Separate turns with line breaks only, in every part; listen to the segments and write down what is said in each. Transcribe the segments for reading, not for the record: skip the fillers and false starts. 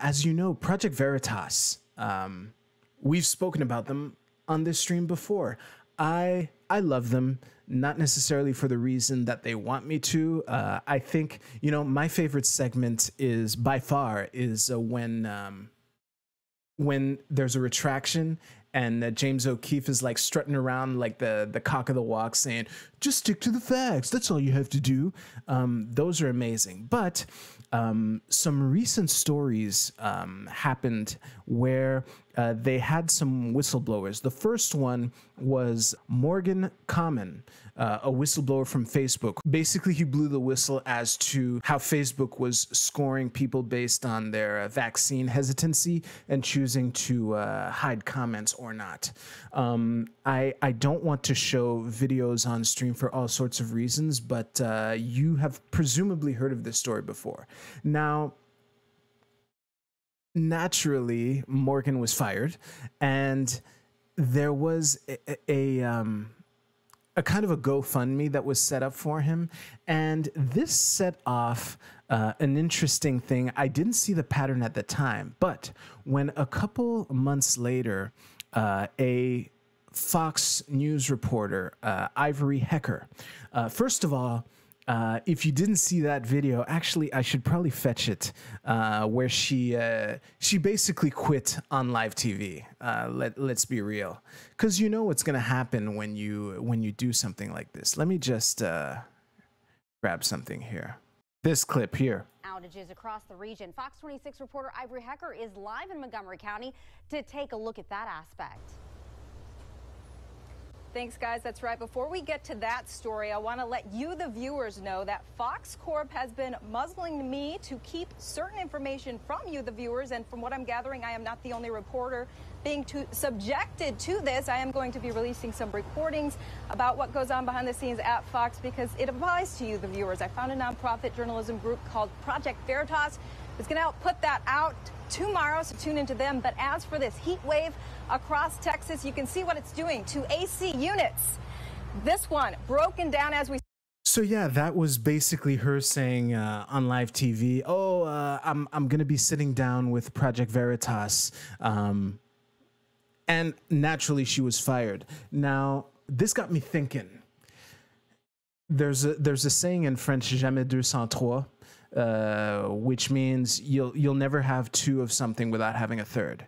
as you know, Project Veritas, we've spoken about them on this stream before. I love them, not necessarily for the reason that they want me to. I think, you know, my favorite segment is by far is when there's a retraction and James O'Keefe is like strutting around like the cock of the walk saying, just stick to the facts. That's all you have to do. Those are amazing. But some recent stories happened where they had some whistleblowers. The first one was Morgan Common, a whistleblower from Facebook. Basically, he blew the whistle as to how Facebook was scoring people based on their vaccine hesitancy and choosing to hide comments or not. I don't want to show videos on stream for all sorts of reasons, but you have presumably heard of this story before. Now, naturally, Morgan was fired, and there was a kind of a GoFundMe that was set up for him, and this set off an interesting thing. I didn't see the pattern at the time, but when a couple months later, a Fox News reporter, Ivory Hecker, first of all, if you didn't see that video, actually, I should probably fetch it, where she basically quit on live TV. Let's be real, because you know what's going to happen when you do something like this. Let me just grab something here. This clip here.
Outages across the region. Fox 26 reporter Ivory Hecker is live in Montgomery County to take a look at that aspect.
Thanks, guys. That's right. Before we get to that story, I want to let you, the viewers, know that Fox Corp has been muzzling me to keep certain information from you, the viewers. And from what I'm gathering, I am not the only reporter being subjected to this. I am going to be releasing some recordings about what goes on behind the scenes at Fox because it applies to you, the viewers. I found a nonprofit journalism group called Project Veritas. It's going to help put that out tomorrow, so tune into them. But as for this heat wave across Texas, you can see what it's doing to AC units. This one broken down as we...
So yeah, that was basically her saying on live TV, oh, I'm going to be sitting down with Project Veritas. And naturally, she was fired. Now, this got me thinking. There's a saying in French, jamais deux sans trois, which means you'll never have two of something without having a third.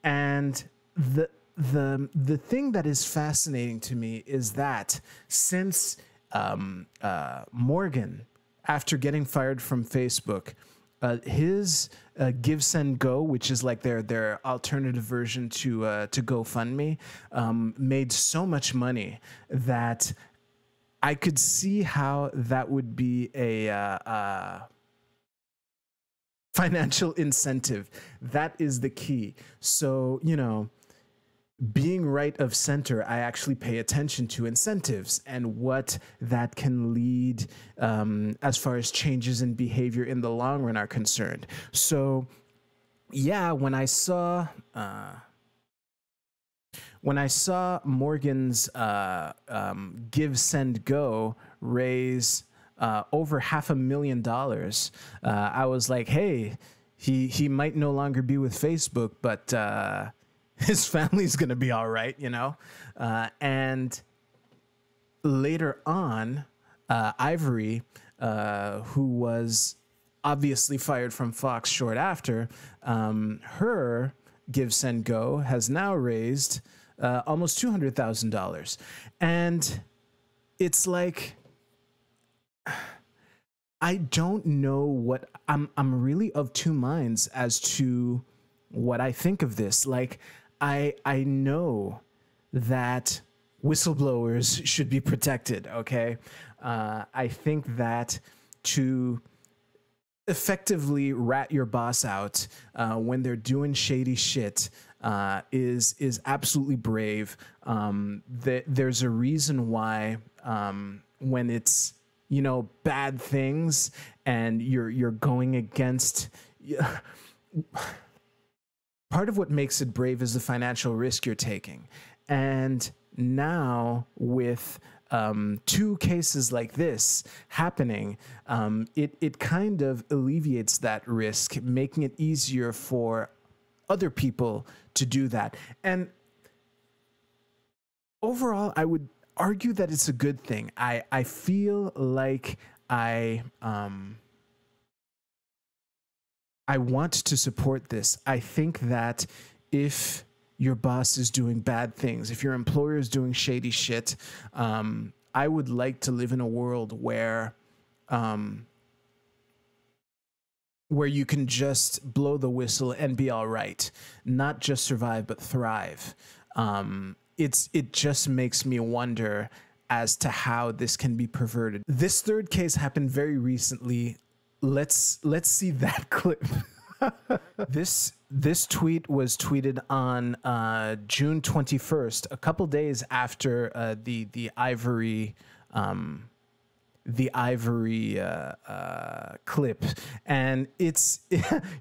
And the thing that is fascinating to me is that since Morgan, after getting fired from Facebook, his GiveSendGo, which is like their alternative version to GoFundMe, made so much money that I could see how that would be a financial incentive. That is the key. So, you know, being right of center, I actually pay attention to incentives and what that can lead as far as changes in behavior in the long run are concerned. So, yeah, when I saw Morgan's GiveSendGo raise over $500,000, I was like, hey, he might no longer be with Facebook, but his family's gonna be all right, you know. And later on, Ivory, who was obviously fired from Fox short after, her GiveSendGo has now raised almost $200,000, and it's like, I don't know what I'm really of two minds as to what I think of this. Like, I know that whistleblowers should be protected, okay? I think that to effectively rat your boss out when they're doing shady shit is absolutely brave. There's a reason why when it's, you know, bad things and you're going against... Part of what makes it brave is the financial risk you're taking. And now with two cases like this happening, it kind of alleviates that risk, making it easier for other people to do that. And overall, I would argue that it's a good thing. I feel like I want to support this. I think that if your boss is doing bad things, if your employer is doing shady shit, I would like to live in a world where you can just blow the whistle and be all right, not just survive, but thrive. It just makes me wonder as to how this can be perverted. This third case happened very recently. Let's see that clip. This tweet was tweeted on June 21st, a couple days after the Ivory clip, and it's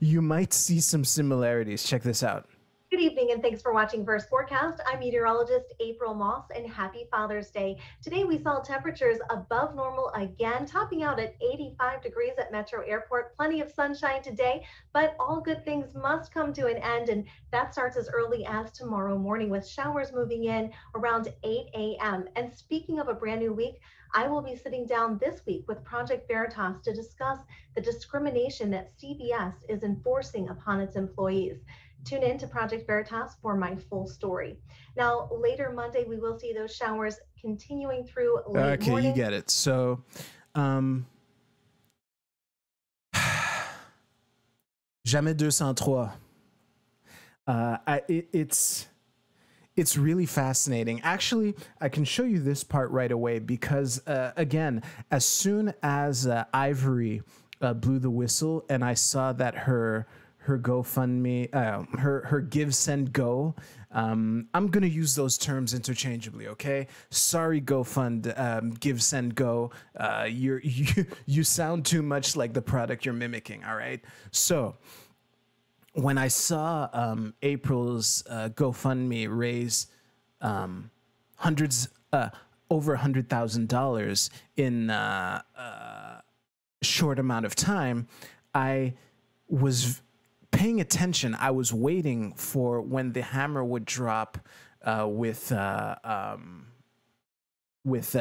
you might see some similarities. Check this out.
Good evening, and thanks for watching Verse Forecast. I'm meteorologist April Moss, and happy Father's Day. Today we saw temperatures above normal again, topping out at 85 degrees at Metro Airport. Plenty of sunshine today, but all good things must come to an end, and that starts as early as tomorrow morning with showers moving in around 8 a.m. And speaking of a brand new week, I will be sitting down this week with Project Veritas to discuss the discrimination that CBS is enforcing upon its employees. Tune in to Project Veritas for my full story. Now, later Monday, we will see those showers continuing through late morning.
You get it. So, jamais 203. It's really fascinating. Actually, I can show you this part right away because, again, as soon as Ivory blew the whistle and I saw that her GoFundMe, her GiveSendGo. I'm gonna use those terms interchangeably, okay? Sorry, GiveSendGo. You sound too much like the product you're mimicking. All right. So when I saw April's GoFundMe raise over $100,000 in a short amount of time, I was paying attention. I was waiting for when the hammer would drop with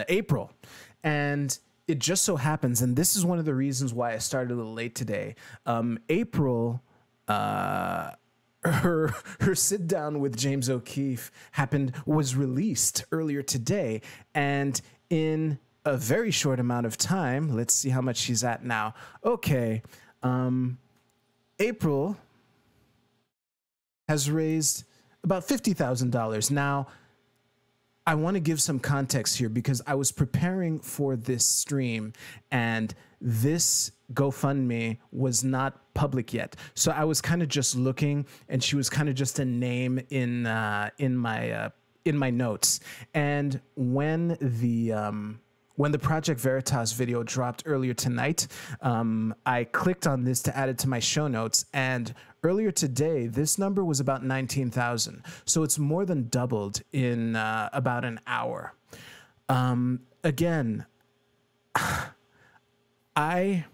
April, and it just so happens, and this is one of the reasons why I started a little late today. April, her sit down with James O'Keefe was released earlier today, and in a very short amount of time, let's see how much she's at now. Okay. April has raised about $50,000. Now, I want to give some context here because I was preparing for this stream and this GoFundMe was not public yet. So I was kind of just looking, and she was kind of just a name in my notes. And when the Project Veritas video dropped earlier tonight, I clicked on this to add it to my show notes, and earlier today, this number was about 19,000. So it's more than doubled in about an hour. Again, I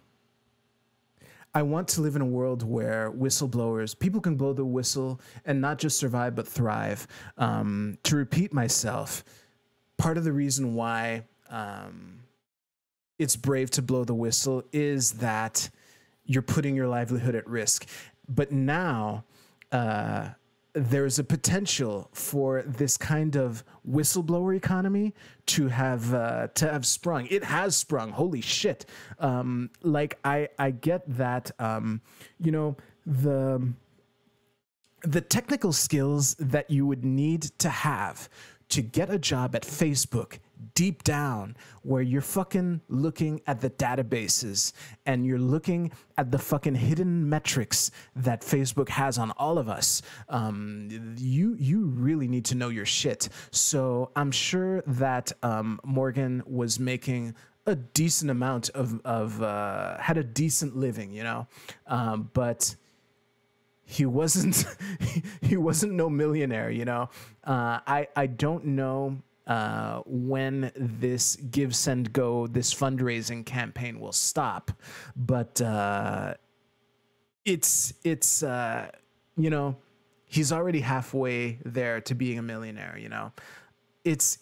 want to live in a world where whistleblowers, people can blow the whistle and not just survive, but thrive. To repeat myself, part of the reason why it's brave to blow the whistle is that you're putting your livelihood at risk. But now there's a potential for this kind of whistleblower economy to have sprung. It has sprung. Holy shit! Like I get that. You know, the technical skills that you would need to have to get a job at Facebook deep down, where you're fucking looking at the databases and you're looking at the fucking hidden metrics that Facebook has on all of us, you really need to know your shit. So I'm sure that Morgan was making a decent amount of had a decent living, you know, but he wasn't he wasn't no millionaire, you know. I don't know when this GiveSendGo, this fundraising campaign will stop. But it's you know, he's already halfway there to being a millionaire. You know, it's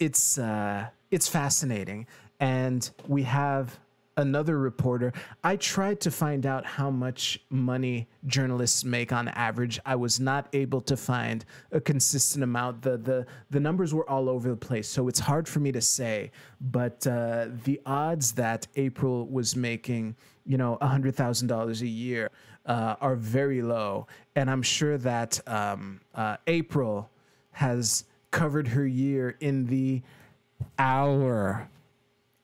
fascinating. And we have another reporter. I tried to find out how much money journalists make on average. I was not able to find a consistent amount. The numbers were all over the place, so it's hard for me to say. But the odds that April was making, you know, $100,000 a year are very low. And I'm sure that April has covered her year in the hour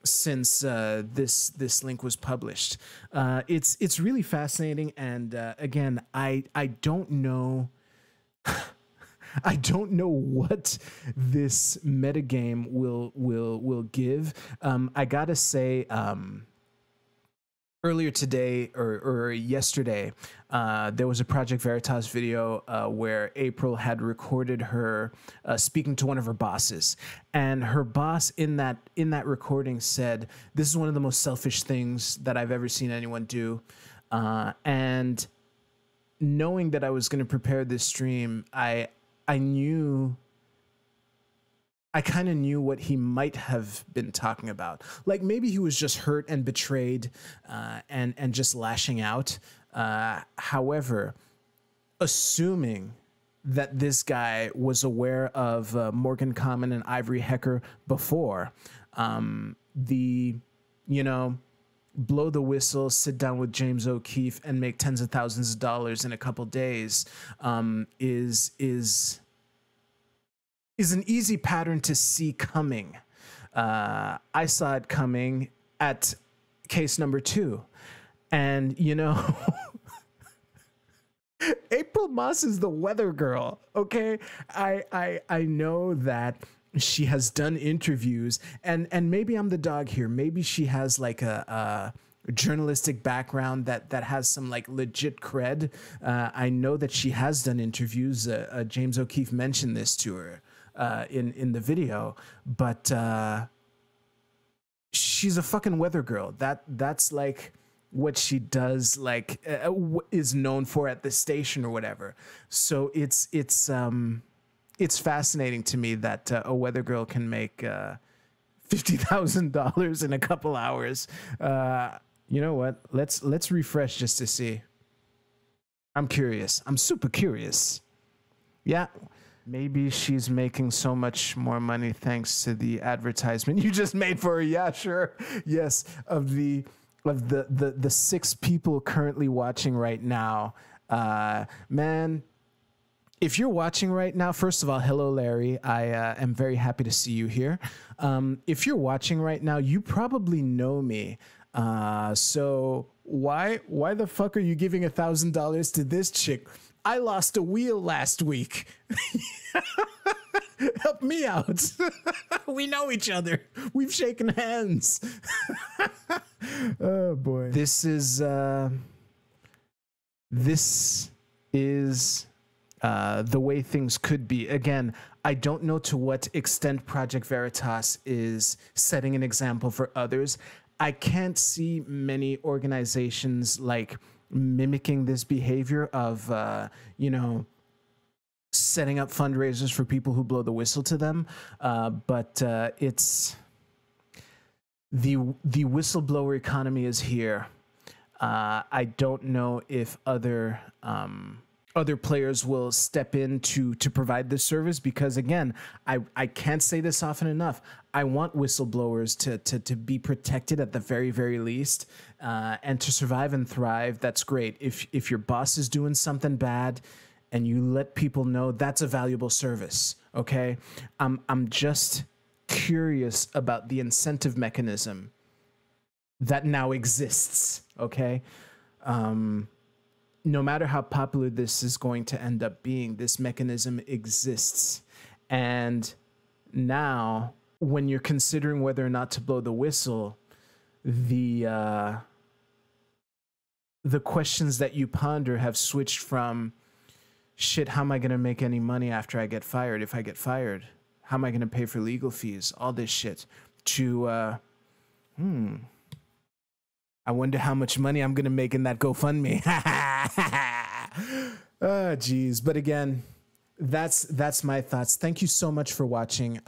since this link was published. It's really fascinating, and again, I don't know I don't know what this metagame will give. I gotta say, earlier today or yesterday, there was a Project Veritas video where April had recorded her speaking to one of her bosses, and her boss in that recording said, "This is one of the most selfish things that I've ever seen anyone do." And knowing that I was going to prepare this stream, I kind of knew what he might have been talking about. Like maybe he was just hurt and betrayed and just lashing out. However, assuming that this guy was aware of Morgan Common and Ivory Hecker before, you know, blow the whistle, sit down with James O'Keefe and make tens of thousands of dollars in a couple days is an easy pattern to see coming. I saw it coming at case number 2. And, you know, April Moss is the weather girl, okay? I know that she has done interviews, and maybe I'm the dog here. Maybe she has like a journalistic background that has some like legit cred. I know that she has done interviews. James O'Keefe mentioned this to her in the video, but she's a fucking weather girl. That's like what she does, like is known for at the station or whatever. So it's fascinating to me that a weather girl can make $50,000 in a couple hours. You know what? Let's refresh just to see. I'm curious. I'm super curious. Yeah. Maybe she's making so much more money thanks to the advertisement you just made for her. Yeah, sure. Yes, of the 6 people currently watching right now. Man, if you're watching right now, first of all, hello, Larry. I am very happy to see you here. If you're watching right now, you probably know me. So why the fuck are you giving $1,000 to this chick? I lost a wheel last week. Help me out. We know each other. We've shaken hands. Oh boy. This is the way things could be. Again, I don't know to what extent Project Veritas is setting an example for others. I can't see many organizations like mimicking this behavior of, you know, setting up fundraisers for people who blow the whistle to them. But it's the whistleblower economy is here. I don't know if other players will step in to provide this service, because again, I can't say this often enough. I want whistleblowers to be protected at the very, very least, and to survive and thrive. That's great. If your boss is doing something bad and you let people know, that's a valuable service. Okay. I'm just curious about the incentive mechanism that now exists. Okay. No matter how popular this is going to end up being, this mechanism exists. And now, when you're considering whether or not to blow the whistle, the questions that you ponder have switched from, shit, how am I going to make any money after I get fired? If I get fired, How am I going to pay for legal fees? All this shit. To, I wonder how much money I'm going to make in that GoFundMe. Oh, geez. But again, that's my thoughts. Thank you so much for watching.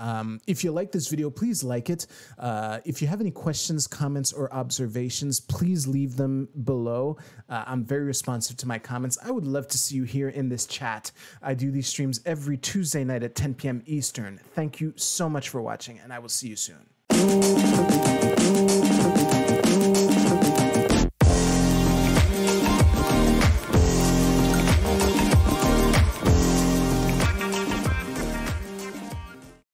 If you like this video, please like it. If you have any questions, comments, or observations, please leave them below. I'm very responsive to my comments. I would love to see you here in this chat. I do these streams every Tuesday night at 10 p.m. Eastern. Thank you so much for watching, and I will see you soon.